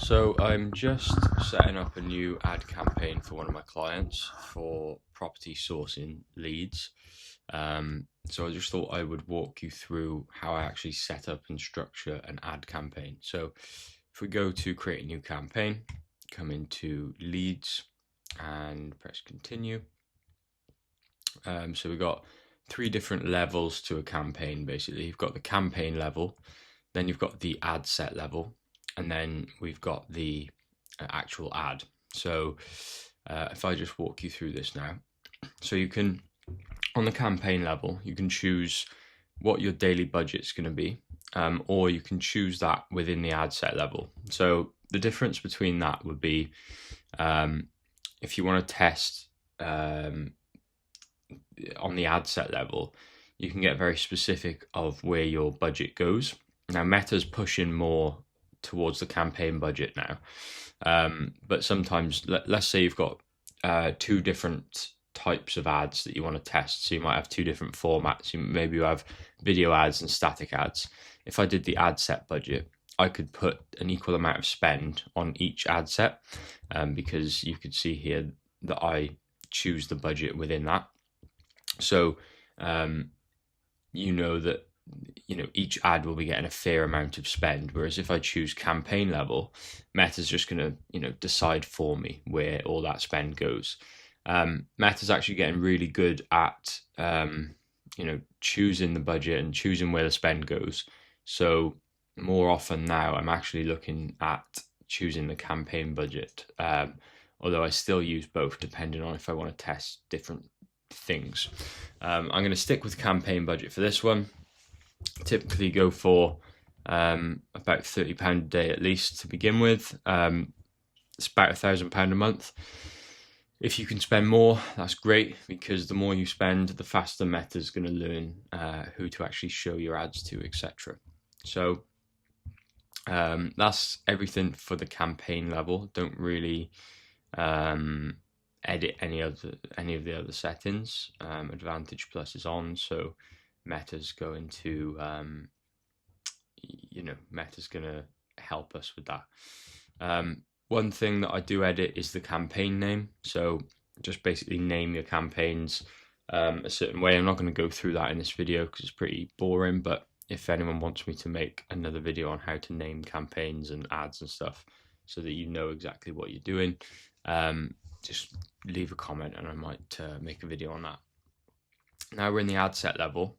So I'm just setting up a new ad campaign for one of my clients for property sourcing leads. So I just thought I would walk you through how I actually set up and structure an ad campaign. So if we go to create a new campaign, come into leads and press continue. So we've got three different levels to a campaign. Basically, you've got the campaign level, then you've got the ad set level, and then we've got the actual ad. So if I just walk you through this now, so you can, on the campaign level, you can choose what your daily budget's going to be, or you can choose that within the ad set level. So the difference between that would be if you want to test on the ad set level, you can get very specific of where your budget goes. Now, Meta's pushing more towards the campaign budget now, but sometimes, let's say you've got two different types of ads that you want to test. So you might have two different formats. Maybe you have video ads and static ads. If I did the ad set budget, I could put an equal amount of spend on each ad set, because you could see here that I choose the budget within that. So you know that each ad will be getting a fair amount of spend, whereas if I choose campaign level, Meta's just going to decide for me where all that spend goes. Meta's actually getting really good at choosing the budget and choosing where the spend goes. So more often now I'm actually looking at choosing the campaign budget, although I still use both depending on if I want to test different things. I'm going to stick with campaign budget for this one. Typically go for about £30 a day at least to begin with. It's about £1,000 a month. If you can spend more, that's great, because the more you spend, the faster Meta's going to learn who to actually show your ads to, etc. So that's everything for the campaign level. Don't really edit any of the other settings. Advantage Plus is on, so Meta's going to help us with that. One thing that I do edit is the campaign name. So just basically name your campaigns a certain way. I'm not going to go through that in this video because it's pretty boring, but if anyone wants me to make another video on how to name campaigns and ads and stuff so that you know exactly what you're doing, just leave a comment and I might make a video on that. Now we're in the ad set level.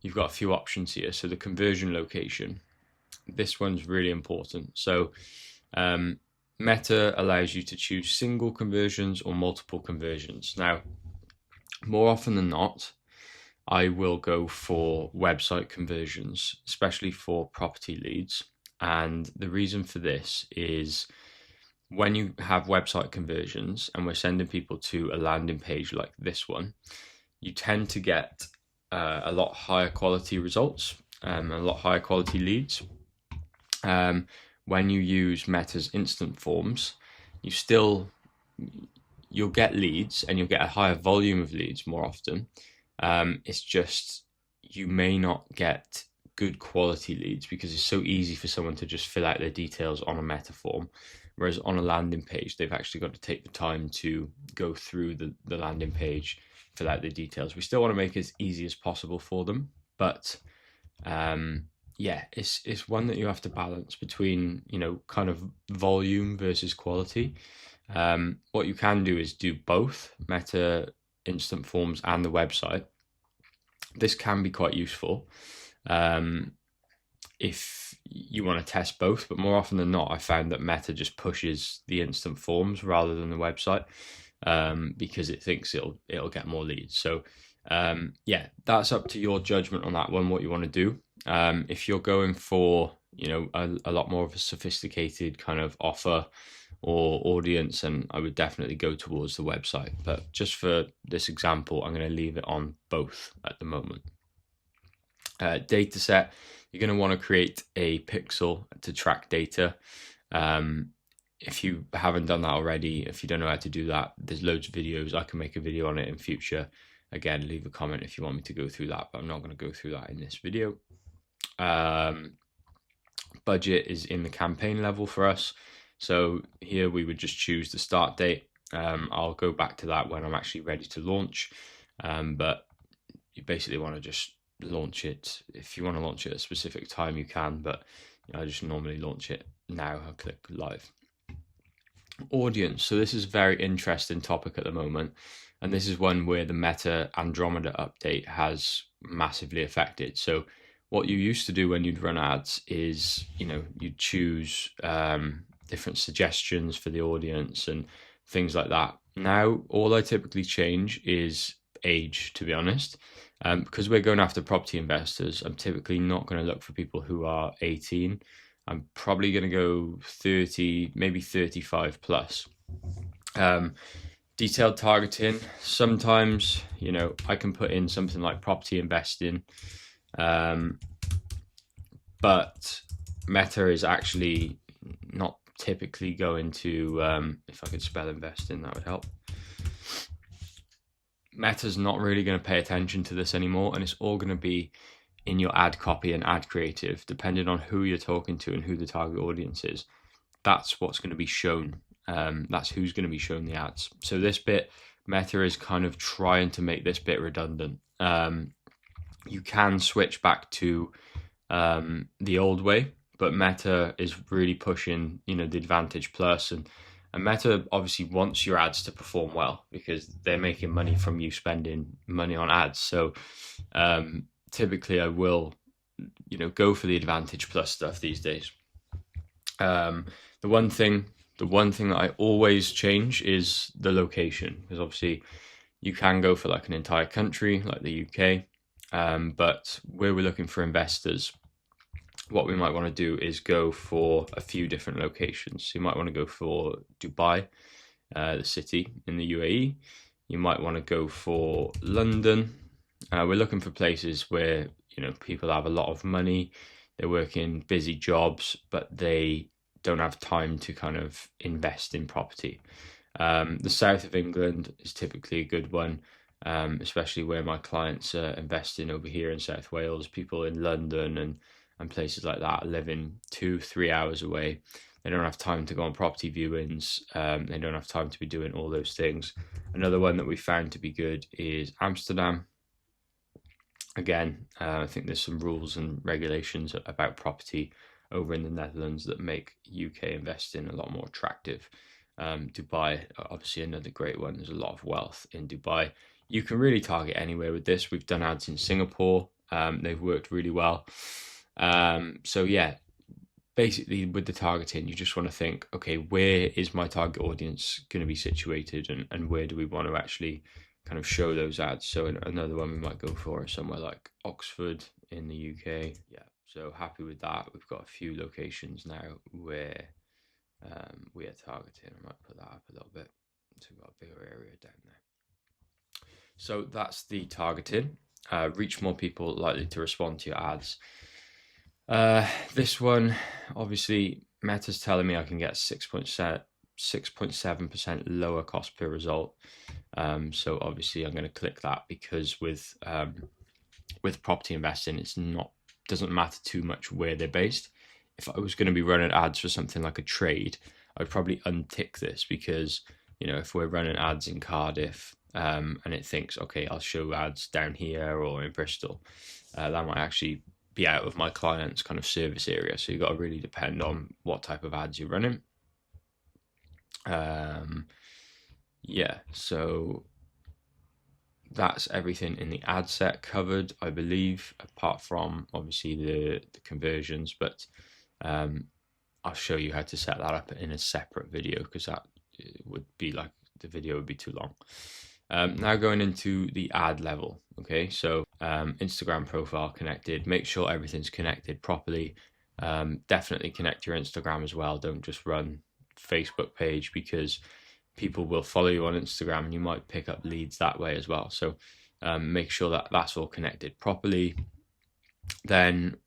You've got a few options here. So the conversion location, this one's really important. So Meta allows you to choose single conversions or multiple conversions. Now, more often than not, I will go for website conversions, especially for property leads. And the reason for this is when you have website conversions and we're sending people to a landing page like this one, you tend to get a lot higher quality results, a lot higher quality leads. When you use Meta's instant forms, you'll get leads and you'll get a higher volume of leads more often. It's just you may not get good quality leads because it's so easy for someone to just fill out their details on a Meta form, whereas on a landing page they've actually got to take the time to go through the landing page, fill out the details. We still want to make it as easy as possible for them, but it's one that you have to balance between kind of volume versus quality. What you can do is do both Meta instant forms and the website. This can be quite useful if you want to test both, but more often than not I found that Meta just pushes the instant forms rather than the website, because it thinks it'll get more leads. So that's up to your judgment on that one, what you want to do. If you're going for a lot more of a sophisticated kind of offer or audience, and I would definitely go towards the website, but just for this example I'm going to leave it on both at the moment. Data set, you're going to want to create a pixel to track data. If you haven't done that already, if you don't know how to do that, there's loads of videos. I can make a video on it in future. Again, leave a comment if you want me to go through that, but I'm not going to go through that in this video. Budget is in the campaign level for us. So here we would just choose the start date. I'll go back to that when I'm actually ready to launch. But you basically want to just launch it. If you want to launch it at a specific time, you can, but I just normally launch it now. I'll click live. Audience. So this is a very interesting topic at the moment. And this is one where the Meta Andromeda update has massively affected. So what you used to do when you'd run ads is, you'd choose different suggestions for the audience and things like that. Now, all I typically change is age, to be honest. Because we're going after property investors, I'm typically not going to look for people who are 18. I'm probably going to go 30, maybe 35 plus. Detailed targeting. Sometimes, I can put in something like property investing. But Meta is actually not typically going to, if I could spell investing, that would help. Meta's not really going to pay attention to this anymore, and it's all going to be in your ad copy and ad creative, depending on who you're talking to and who the target audience is. That's what's going to be shown. That's who's going to be shown the ads. So this bit, Meta is kind of trying to make this bit redundant. You can switch back to the old way, but Meta is really pushing, the Advantage Plus, and Meta obviously wants your ads to perform well because they're making money from you spending money on ads. So typically I will, go for the Advantage Plus stuff these days. The one thing that I always change is the location, because obviously you can go for like an entire country like the UK, but where we're looking for investors, what we might want to do is go for a few different locations. So you might want to go for Dubai, the city in the UAE. You might want to go for London. We're looking for places where, people have a lot of money, they're working busy jobs, but they don't have time to kind of invest in property. The south of England is typically a good one, especially where my clients are investing over here in South Wales. People in London and places like that are living 2-3 hours away. They don't have time to go on property viewings. They don't have time to be doing all those things. Another one that we found to be good is Amsterdam. Again, I think there's some rules and regulations about property over in the Netherlands that make UK investing a lot more attractive. Dubai, obviously another great one. There's a lot of wealth in Dubai. You can really target anywhere with this. We've done ads in Singapore. They've worked really well. So yeah, basically with the targeting, you just want to think, okay, where is my target audience going to be situated, and where do we want to actually kind of show those ads? So another one we might go for is somewhere like Oxford in the UK. Yeah, so happy with that. We've got a few locations now where we are targeting. I might put that up a little bit, so we've got a bigger area down there. So that's the targeting. Reach more people, likely to respond to your ads. This one, obviously, Meta's telling me I can get 6.7% lower cost per result. So obviously I'm going to click that, because with property investing, doesn't matter too much where they're based. If I was going to be running ads for something like a trade, I'd probably untick this, because if we're running ads in Cardiff and it thinks, okay, I'll show ads down here or in Bristol, that might actually be out of my client's kind of service area. So you've got to really depend on what type of ads you're running. Yeah, so that's everything in the ad set covered, I believe, apart from obviously the conversions, but I'll show you how to set that up in a separate video, because that would be like, the video would be too long. Now going into the ad level. Okay, so Instagram profile connected. Make sure everything's connected properly. Definitely connect your Instagram as well. Don't just run Facebook page, because people will follow you on Instagram and you might pick up leads that way as well. So make sure that that's all connected properly. Then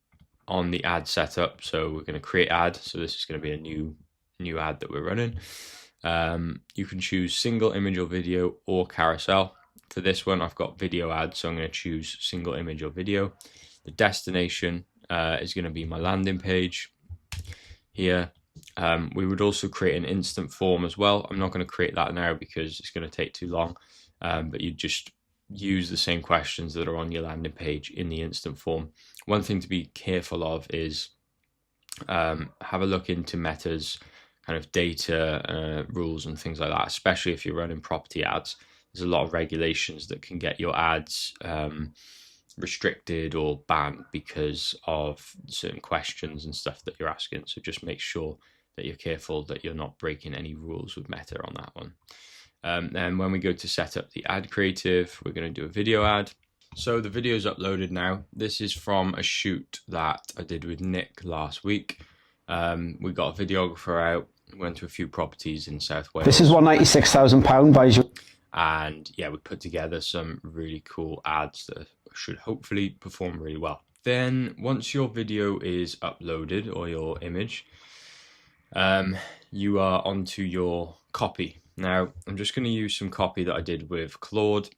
on the ad setup, so we're going to create ad. So this is going to be a new ad that we're running. You can choose single image or video or carousel. For this one, I've got video ads, so I'm going to choose single image or video. The destination is going to be my landing page. here. We would also create an instant form as well. I'm not going to create that now because it's going to take too long, but you just use the same questions that are on your landing page in the instant form. One thing to be careful of is have a look into Meta's kind of data rules and things like that, especially if you're running property ads. There's a lot of regulations that can get your ads restricted or banned because of certain questions and stuff that you're asking. So just make sure that you're careful that you're not breaking any rules with Meta on that one. And when we go to set up the ad creative, we're going to do a video ad. So the video is uploaded now. This is from a shoot that I did with Nick last week. We got a videographer out, went to a few properties in South Wales. This is £196,000 by you. And yeah, we put together some really cool ads that should hopefully perform really well. Then once your video is uploaded, or your image, you are onto your copy. Now, I'm just going to use some copy that I did with Claude.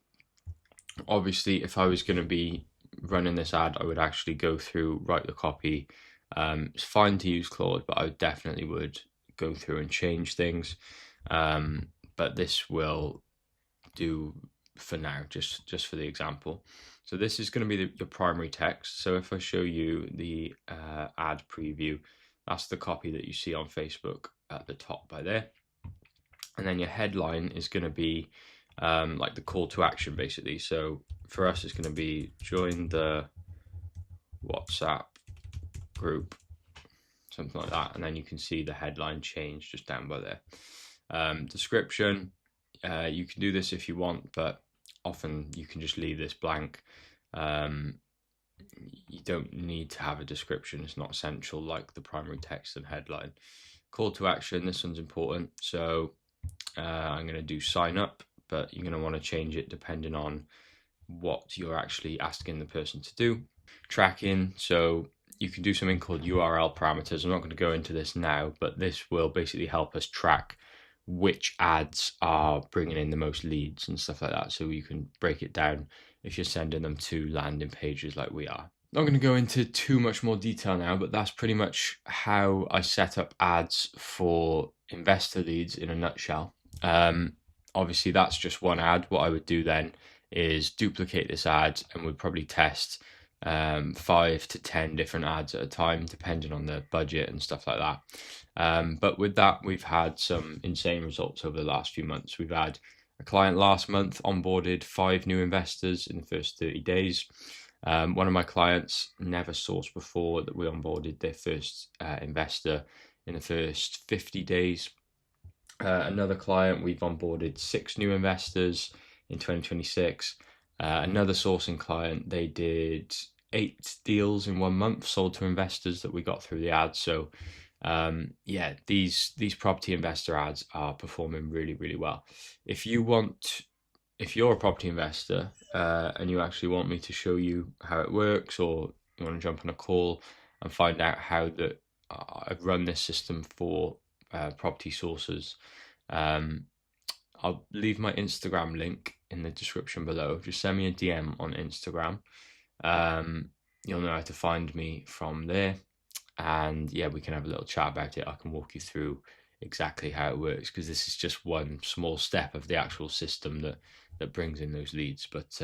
Obviously, if I was going to be running this ad, I would actually go through, write the copy. It's fine to use Claude, but I definitely would go through and change things. But this will do for now, just for the example. So this is going to be your primary text. So if I show you the ad preview, that's the copy that you see on Facebook at the top by there. And then your headline is going to be like the call to action, basically. So for us, it's going to be join the WhatsApp group, something like that. And then you can see the headline change just down by there. Description, you can do this if you want, but often you can just leave this blank. You don't need to have a description. It's not essential like the primary text and headline. Call to action, this one's important. So I'm going to do sign up, but you're going to want to change it depending on what you're actually asking the person to do. Tracking, so you can do something called URL parameters. I'm not going to go into this now, but this will basically help us track which ads are bringing in the most leads and stuff like that. So you can break it down if you're sending them to landing pages like we are. Not going to go into too much more detail now, but that's pretty much how I set up ads for investor leads in a nutshell. Obviously, that's just one ad. What I would do then is duplicate this ad, and we'd probably test 5 to 10 different ads at a time, depending on the budget and stuff like that. But with that, we've had some insane results over the last few months. We've had a client last month onboarded 5 new investors in the first 30 days. One of my clients never sourced before that we onboarded their first investor in the first 50 days. Another client, we've onboarded 6 new investors in 2026. Another sourcing client, they did 8 deals in 1 month sold to investors that we got through the ads. So yeah, these property investor ads are performing really, really well. If you're a property investor and you actually want me to show you how it works, or you want to jump on a call and find out how I've run this system for property sources, I'll leave my Instagram link in the description below. Just send me a DM on Instagram. You'll know how to find me from there, and yeah, we can have a little chat about it. I can walk you through exactly how it works, because this is just one small step of the actual system that brings in those leads. But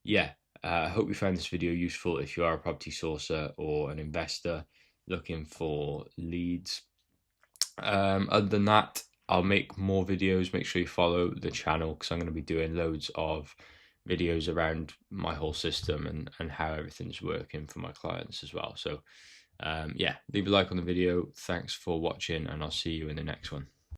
yeah, I hope you found this video useful if you are a property sourcer or an investor looking for leads. Other than that, I'll make more videos. Make sure you follow the channel, because I'm going to be doing loads of videos around my whole system and how everything's working for my clients as well. So yeah, leave a like on the video. Thanks for watching, and I'll see you in the next one.